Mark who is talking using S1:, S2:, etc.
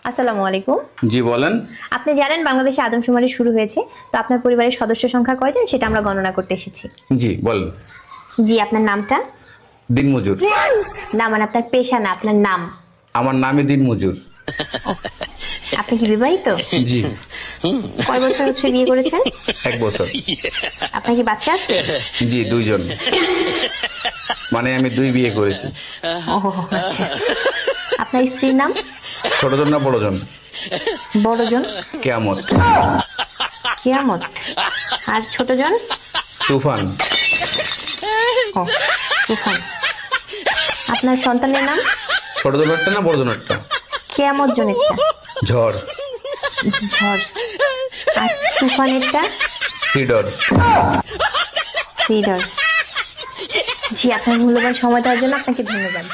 S1: আসসালামু আলাইকুম।
S2: জি বলেন।
S1: আপনি জানেন বাংলাদেশে আদমশুমারি শুরু হয়েছে, তো আপনার পরিবারের সদস্য সংখ্যা কয়জন সেটা আমরা গণনা করতে এসেছি।
S2: জি বলেন।
S1: জি, আপনার নামটা?
S2: দিনমজুর।
S1: না, মানে আপনার পেশা না, আপনার নাম।
S2: আমার নামই দিনমজুর।
S1: আপনি কি বিবাহিত?
S2: জি।
S1: কয় বছর হচ্ছে বিয়ে করেছেন?
S2: 1 বছর।
S1: আপনার কি বাচ্চা আছে?
S2: জি 2 জন। মানে আমি 2 বিয়ে করেছি।
S1: ও আচ্ছা। আপনার স্ত্রীর নাম?
S2: ছোটজন না বড়জন?
S1: বড়জন?
S2: কেয়ামত।
S1: কিয়ামত। আর ছোটজন?
S2: তুফান।
S1: ও তুফান। আপনার সন্তানের নাম?
S2: ছোটজনেরটা না বড়জনেরটা?
S1: কিয়ামত জনেরটা?
S2: ঝড়।
S1: ঝড়। আর তুফানেরটা?
S2: সিডর।
S1: সিডর। জি, আপনার মূল্যবান সময় দেওয়ার জন্য আপনাকে ধন্যবাদ।